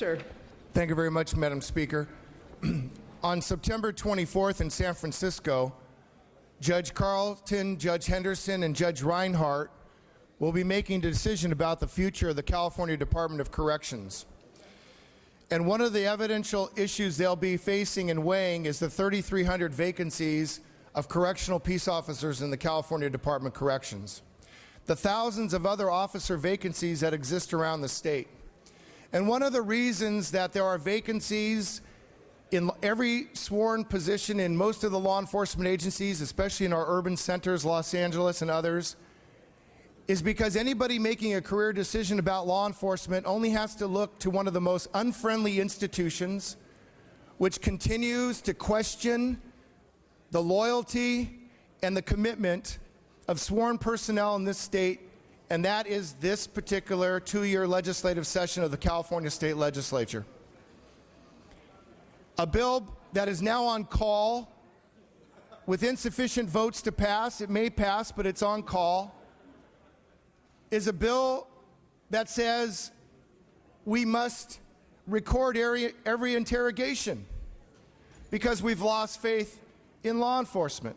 Spitzer. Thank you very much, Madam Speaker. On September 24th in San Francisco, Judge Carlton, Judge Henderson, and Judge Reinhart will be making a decision about the future of the California Department of Corrections. And one of the evidential issues they'll be facing and weighing is the 3,300 vacancies of correctional peace officers in the California Department of Corrections, the thousands of other officer vacancies that exist around the state. And one of the reasons that there are vacancies in every sworn position in most of the law enforcement agencies, especially in our urban centers, Los Angeles and others, is because anybody making a career decision about law enforcement only has to look to one of the most unfriendly institutions, which continues to question the loyalty and the commitment of sworn personnel in this state, and that is this particular two-year legislative session of the California State Legislature. A bill that is now on call with insufficient votes to pass, it may pass, but it's on call, is a bill that says we must record every interrogation because we've lost faith in law enforcement.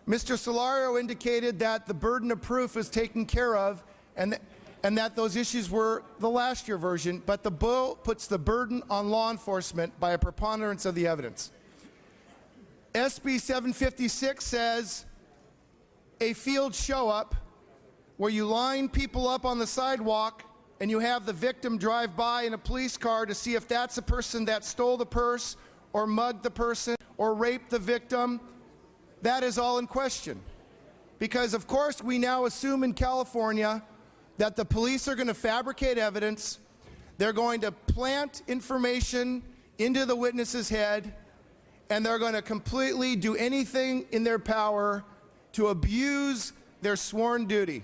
Mr. Solario indicated that the burden of proof is taken care of and that those issues were the last year version, but the bill puts the burden on law enforcement by a preponderance of the evidence. SB 756 says a field show-up where you line people up on the sidewalk and you have the victim drive by in a police car to see if that's the person that stole the purse or mugged the person or raped the victim, that is all in question. Because of course we now assume in California that the police are going to fabricate evidence, they're going to plant information into the witness's head, and they're going to completely do anything in their power to abuse their sworn duty.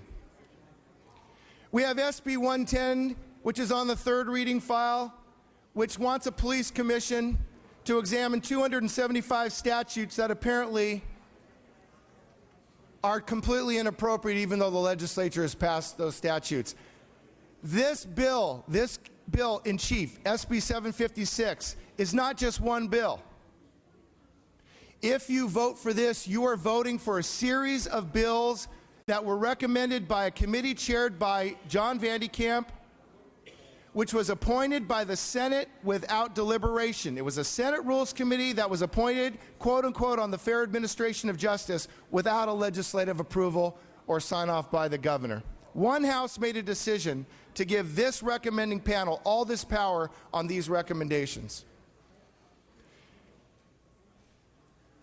We have SB 110, which is on the third reading file, which wants a police commission to examine 275 statutes that apparently are completely inappropriate, even though the legislature has passed those statutes. This bill in chief, SB 756, is not just one bill. If you vote for this, you are voting for a series of bills that were recommended by a committee chaired by John Vandekamp, which was appointed by the Senate without deliberation. It was a Senate Rules Committee that was appointed, quote unquote, on the fair administration of justice without a legislative approval or sign off by the governor. One House made a decision to give this recommending panel all this power on these recommendations.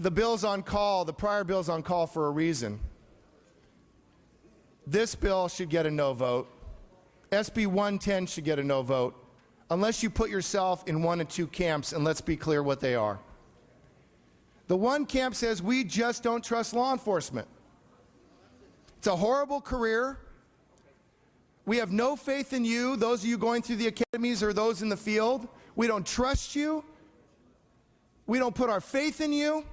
The bill's on call, the prior bill's on call for a reason. This bill should get a no vote. SB 110 should get a no vote, unless you put yourself in one of two camps, and let's be clear what they are. The one camp says we just don't trust law enforcement. It's a horrible career. We have no faith in you, those of you going through the academies or those in the field. We don't trust you. We don't put our faith in you,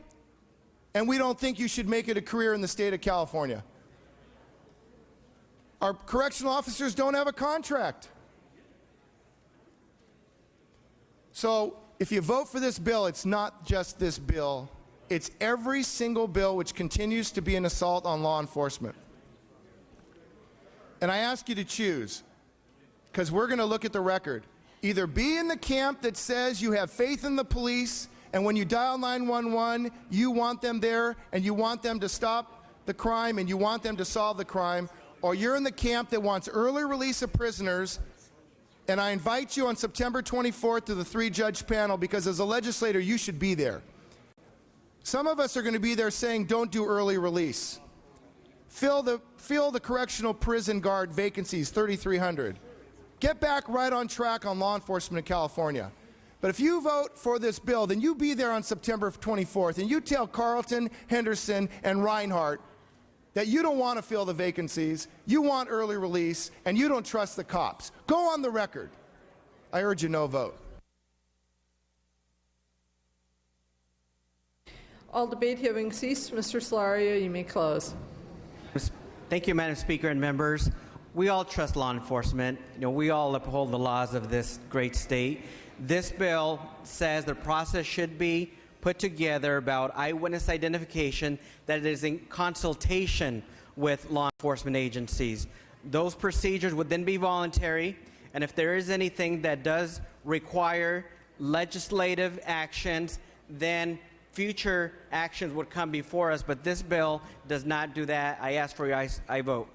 and we don't think you should make it a career in the state of California. Our correctional officers don't have a contract. So if you vote for this bill, it's not just this bill. It's every single bill which continues to be an assault on law enforcement. And I ask you to choose, because we're going to look at the record. Either be in the camp that says you have faith in the police, and when you dial 911, you want them there, and you want them to stop the crime, and you want them to solve the crime, or you're in the camp that wants early release of prisoners, and I invite you on September 24th to the three-judge panel, because as a legislator, you should be there. Some of us are going to be there saying, don't do early release. Fill the correctional prison guard vacancies, 3,300. Get back right on track on law enforcement in California. But if you vote for this bill, then you be there on September 24th, and you tell Carlton, Henderson, and Reinhart that you don't want to fill the vacancies, you want early release, and you don't trust the cops. Go on the record. I urge a no vote. All debate having ceased, Mr. Solario, you may close. Thank you, Madam Speaker and members. we all trust law enforcement. We all uphold the laws of this great state. This bill says the process should be put together about eyewitness identification, that it is in consultation with law enforcement agencies. Those procedures would then be voluntary, and if there is anything that does require legislative actions, then future actions would come before us, but this bill does not do that. I ask for your aye vote.